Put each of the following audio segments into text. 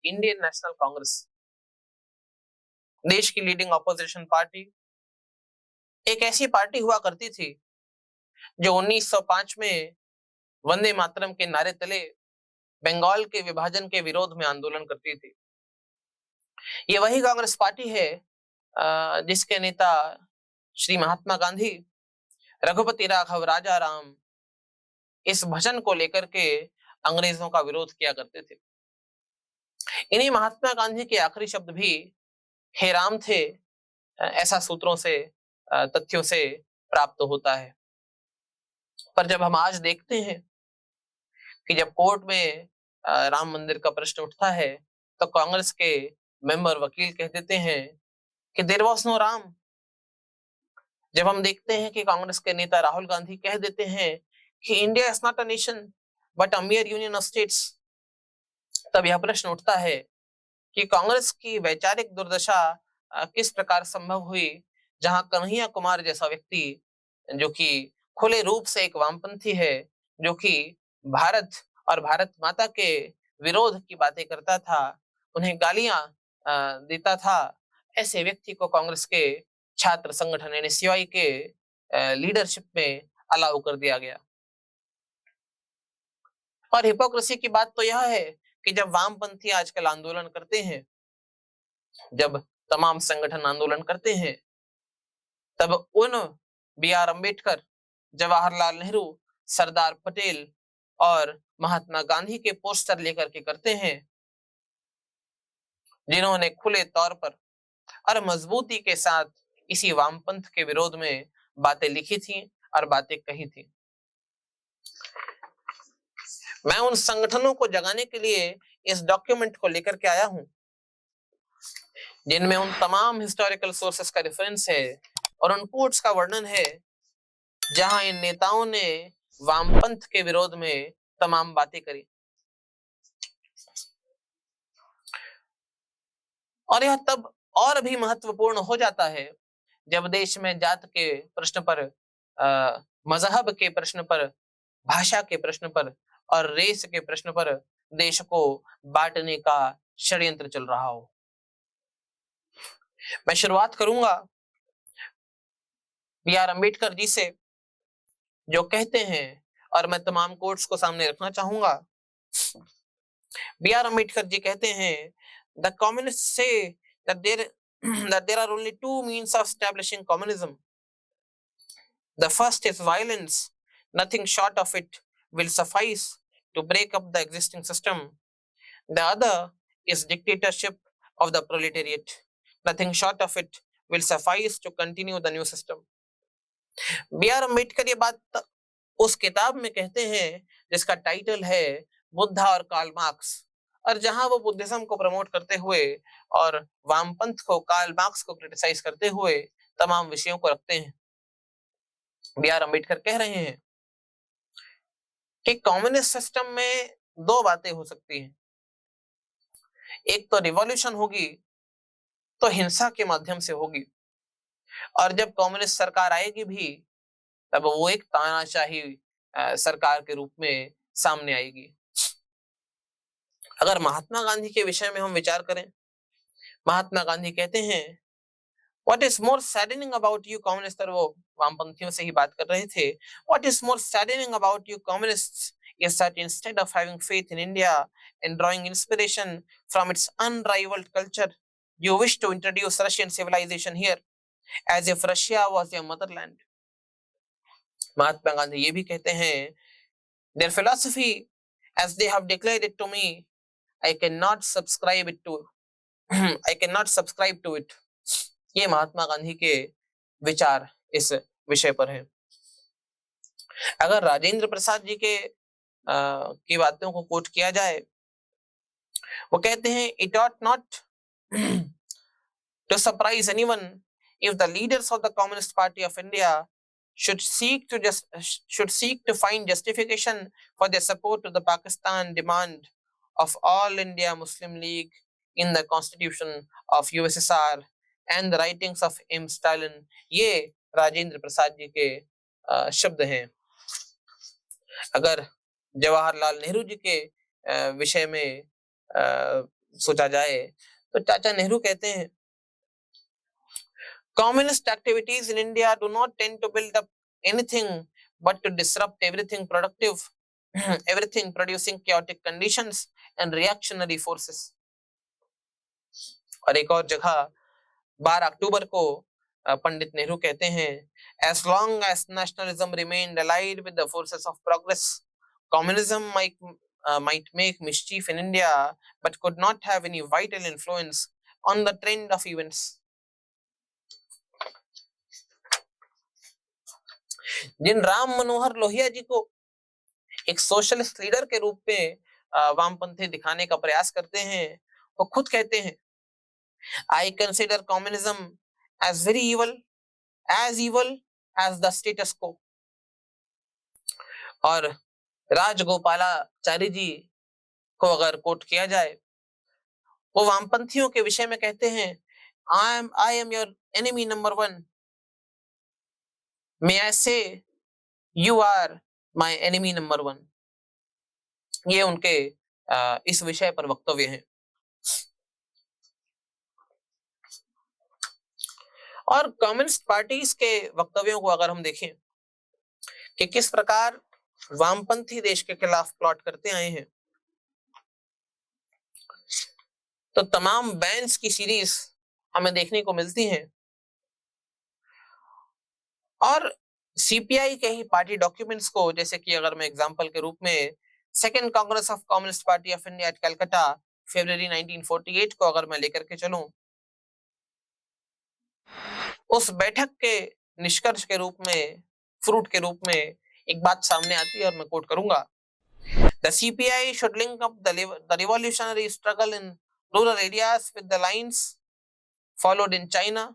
Indian national Congress, देश की leading opposition party, एक ऐसी पार्टी हुआ करती थी जो 1905 में वंदे मातरम के नारे तले बंगाल के विभाजन के विरोध में आंदोलन करती थी। ये वही कांग्रेस पार्टी है जिसके नेता श्री महात्मा गांधी, रघुपति राघव राजा राम इस भजन को लेकर के अंग्रेजों का विरोध किया करते थे। इन्हीं महात्मा गांधी के आखिरी शब्द भी हे राम थे, ऐसा सूत्रों से तथ्यों से प्राप्त होता है। पर जब हम आज देखते हैं कि जब कोर्ट में राम मंदिर का प्रश्न उठता है तो कांग्रेस के मेंबर वकील कह देते हैं कि देयर वाज नो राम। जब हम देखते हैं कि कांग्रेस के नेता राहुल गांधी कह देते हैं कि India is not a nation but a mayor union of states, तब यह प्रश्न उठता है कि कांग्रेस की वैचारिक दुर्दशा किस प्रकार संभव हुई, जहां कन्हैया कुमार जैसा व्यक्ति जो कि खुले रूप से एक वामपंथी है, जो कि भारत और भारत माता के विरोध की बातें करता था, उन्हें गालियां देता था, ऐसे व्यक्ति को कांग्रेस के छात्र संगठन यानी सीवाई के लीडरशिप में अलाउ कर दिया गया। और हिपोक्रेसी की बात तो यह है कि जब वामपंथी आजकल आंदोलन करते हैं, जब तमाम संगठन आंदोलन करते हैं, तब उन बी आर अम्बेडकर, जवाहरलाल नेहरू, सरदार पटेल और महात्मा गांधी के पोस्टर लेकर के करते हैं, जिन्होंने खुले तौर पर और मजबूती के साथ इसी वामपंथ के विरोध में बातें लिखी थी और बातें कही थी। मैं उन संगठनों को जगाने के लिए इस डॉक्यूमेंट को लेकर के आया हूं, जिनमें उन तमाम हिस्टोरिकल सोर्सेस का रेफरेंस है और उन कोट्स का वर्णन है जहां इन नेताओं ने वामपंथ के विरोध में तमाम बातें करी। और यह तब और भी महत्वपूर्ण हो जाता है जब देश में जात के प्रश्न पर, मजहब के प्रश्न पर, भाषा के प्रश्न पर और रेस के प्रश्न पर देश को बांटने का षड्यंत्र चल रहा हो। मैं शुरुआत करूंगा बी आर अम्बेडकर जी से, जो कहते हैं, और मैं तमाम कोट्स को सामने रखना चाहूंगा। बी आर अम्बेडकर जी कहते हैं, द कम्युनिस्ट से that there are only two means of establishing communism. The first is violence. Nothing short of it will suffice to break up the existing system. The other is dictatorship of the proletariat. Nothing short of it will suffice to continue the new system. B R Ambedkar ये बात उस किताब में कहते हैं जिसका title है बुद्धा और कार्ल मार्क्स, और जहां वो बुद्धिज्म को प्रमोट करते हुए और वामपंथ को, कार्ल मार्क्स को क्रिटिसाइज करते हुए तमाम विषयों को रखते हैं। बी आर अम्बेडकर कह रहे हैं कि कम्युनिस्ट सिस्टम में दो बातें हो सकती हैं, एक तो रिवॉल्यूशन होगी, तो हिंसा के माध्यम से होगी, और जब कम्युनिस्ट सरकार आएगी भी तब वो एक तानाशाही सरकार के रूप में सामने आएगी। अगर महात्मा गांधी के विषय में हम विचार करें, महात्मा गांधी कहते हैं, what is more saddening about you communist, और वो वामपंथियों से ही बात कर रहे थे, what is more saddening about you communists is that instead of having faith in India and drawing inspiration from its unrivaled culture, you wish to introduce Russian civilization here as if Russia was your motherland. Mahatma Gandhi ये भी कहते हैं, their philosophy as they have declared it to me, I cannot subscribe to it. ये महात्मा गांधी के विचार इस विषय पर हैं। अगर राजेंद्र प्रसाद जी के की बातों को कोट किया जाए, वो कहते हैं, it ought not to surprise anyone if the leaders of the Communist Party of India should seek to find justification for their support to the Pakistan demand of All India Muslim League in the Constitution of USSR and the writings of M. Stalin. ये राजेंद्र प्रसाद जी के शब्द हैं। अगर जवाहरलाल नेहरू जी के विषय में सोचा जाए तो चाचा नेहरू कहते हैं, communist activities in India do not tend to build up anything but to disrupt everything productive, everything producing chaotic conditions and reactionary forces. और एक और जगह 12 अक्टूबर को पंडित नेहरू कहते हैं, as long as nationalism remained allied with the forces of progress, communism might make mischief in India but could not have any vital influence on the trend of events. जिन राम मनोहर लोहिया जी को एक socialist leader के रूप में वामपंथी दिखाने का प्रयास करते हैं, वो खुद कहते हैं, I consider communism as very evil as the status quo. और राजगोपालाचारी जी को अगर कोट किया जाए, वो वामपंथियों के विषय में कहते हैं, I am your enemy number one. May I say you are my enemy number one. ये उनके इस विषय पर वक्तव्य हैं। और कम्युनिस्ट पार्टीज के वक्तव्यों को अगर हम देखें कि किस प्रकार वामपंथी देश के खिलाफ प्लॉट करते आए हैं, तो तमाम बैन्स की सीरीज हमें देखने को मिलती हैं। और सीपीआई के ही पार्टी डॉक्यूमेंट्स को, जैसे कि अगर मैं एग्जांपल के रूप में second Congress of Communist Party of India at Calcutta February 1948 को अगर मैं लेकर के चलूं, उस बैठक के निष्कर्ष के रूप में, फ्रूट के रूप में एक बात सामने आती है और मैं कोट करूंगा, The CPI should link up the revolutionary struggle in rural areas with the lines followed in China.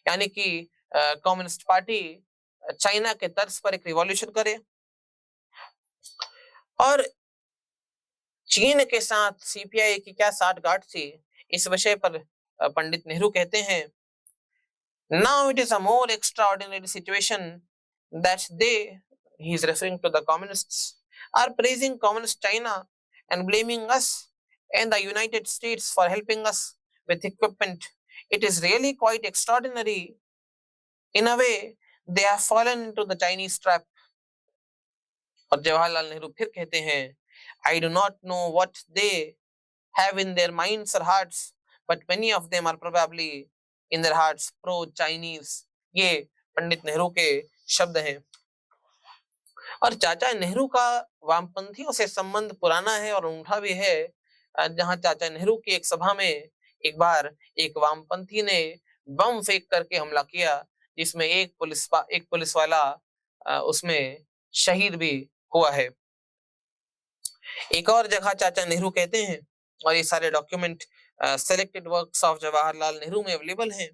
यानी कि कम्युनिस्ट पार्टी चाइना के तर्ज पर एक रिवॉल्यूशन करे और चीन के साथ सीपीआई की क्या साठगांठ थी, इस विषय पर पंडित नेहरू कहते हैं, Now it is a more extraordinary situation that they, he is referring to the communists, are praising communist China and blaming us and the United States for helping us with equipment. It is really quite extraordinary. In a way, they have fallen into the Chinese trap. और जवाहरलाल नेहरू फिर कहते हैं, I do not know what they have in their minds or hearts, but many of them are probably in their hearts pro-Chinese. ये पंडित नेहरू के शब्द हैं। और चाचा नेहरू का वामपंथियों से संबंध पुराना है और अनूठा भी है, जहां चाचा नेहरू की एक सभा में एक बार एक वामपंथी ने बम फेंक करके हमला किया, जिसमें एक पुलिस वाला उसमें शहीद भी हुआ है। एक और जगह चाचा नेहरू कहते हैं, और ये सारे document selected works of Jawaharlal Nehru में अवेलेबल हैं,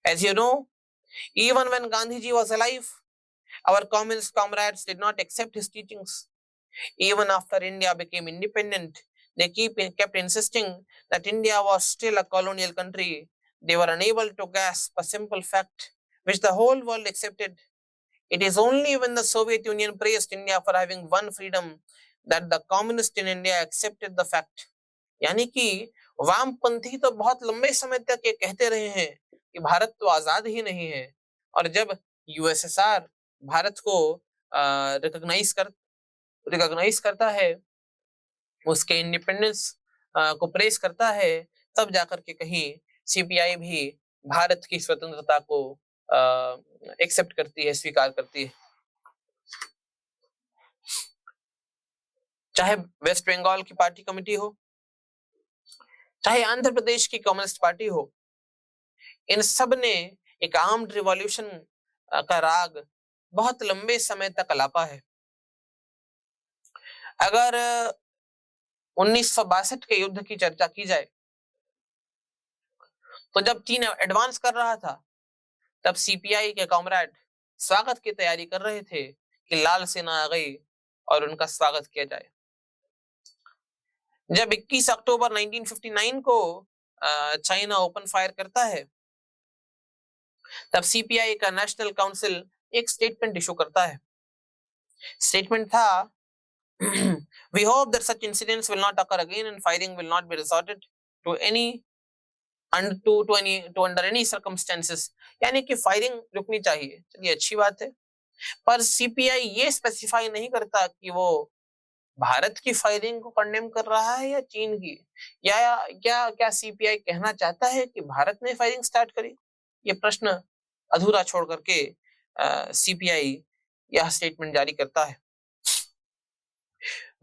as you know, even when Gandhiji was alive, our communist comrades did not accept his teachings. Even after India became independent, they kept insisting that India was still a colonial country. They were unable to grasp a simple fact which the whole world accepted. It is only when the Soviet Union praised India for having won freedom that the communists in India accepted the fact. यानी कि वामपंथी तो बहुत लंबे समय तक ये कहते रहे हैं कि भारत तो आजाद ही नहीं है, और जब यूएसएसआर भारत को रिकॉग्नाइज करता है, उसके इंडिपेंडेंस को प्रेस करता है, तब जाकर के कहीं सीपीआई भी भारत की स्वतंत्रता को एक्सेप्ट करती है, स्वीकार करती है। चाहे वेस्ट बंगाल की पार्टी कमेटी हो, चाहे आंध्र प्रदेश की कम्युनिस्ट पार्टी हो, इन सब ने एक आर्म्ड रिवॉल्यूशन का राग बहुत लंबे समय तक अलापा है। अगर 1962 के युद्ध की चर्चा की जाए, तो जब चीन एडवांस कर रहा था, तब सीपीआई के कॉमरेड स्वागत की तैयारी कर रहे थे कि लाल सेना आ गई और उनका स्वागत किया जाए। जब 21 अक्टूबर 1959 को चाइना ओपन फायर करता है, तब सीपीआई का नेशनल काउंसिल एक स्टेटमेंट इशू करता है। स्टेटमेंट था We hope that such incidents will not occur again and firing will not be resorted to under any circumstances. यानी कि फायरिंग रुकनी चाहिए, चलिए अच्छी बात है। पर सीपीआई ये स्पेसिफाई नहीं करता कि वो भारत की फायरिंग को कंडेम कर रहा है या चीन की, या क्या सीपीआई कहना चाहता है कि भारत ने फायरिंग स्टार्ट करी? ये प्रश्न अधूरा छोड़ करके सीपीआई यह स्टेटमेंट जारी करता है।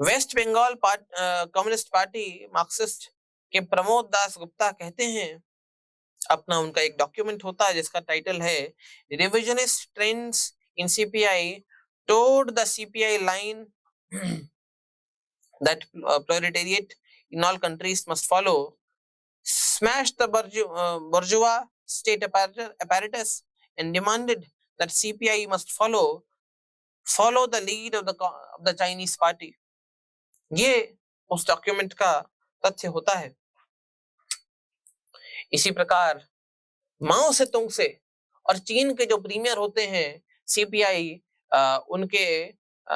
West Bengal Communist Party Marxist के प्रमोद दास गुप्ता कहते हैं, अपना उनका एक डॉक्यूमेंट होता है जिसका टाइटल है रिविजनिस्ट ट्रेंड्स इन सीपीआई टोड the CPI line that proletariat in all countries must follow, smashed the bourgeois state apparatus and demanded that CPI must follow the lead of the Chinese party. ये उस document का तथ्य होता है। इसी प्रकार माओ से तुंग से और चीन के जो प्रीमियर होते हैं, सीपीआई उनके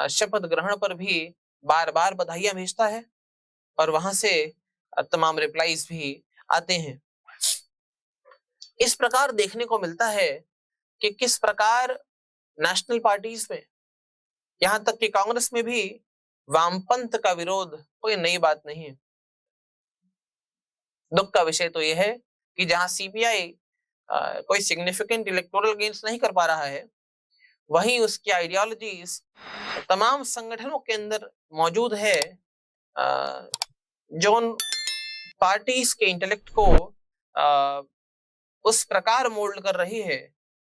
शपथ ग्रहण पर भी बार बार बधाइयां भेजता है और वहां से तमाम रिप्लाईज भी आते हैं। इस प्रकार देखने को मिलता है कि किस प्रकार नेशनल पार्टीज में, यहां तक कि कांग्रेस में भी वामपंथ का विरोध कोई नई बात नहीं है। दुख का विषय तो यह है कि जहां सीपीआई कोई सिग्निफिकेंट इलेक्टोरल गेन्स नहीं कर पा रहा है, वहीं उसकी आइडियोलॉजीज तमाम संगठनों के अंदर मौजूद है, जो उन पार्टीज के इंटेलेक्ट को उस प्रकार मोल्ड कर रही है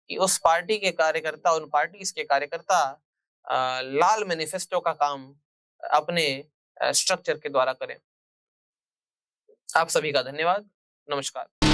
कि उस पार्टी के कार्यकर्ता, उन पार्टीज के कार्यकर्ता लाल मैनिफेस्टो का काम अपने स्ट्रक्चर के द्वारा करें। आप सभी का धन्यवाद। नमस्कार।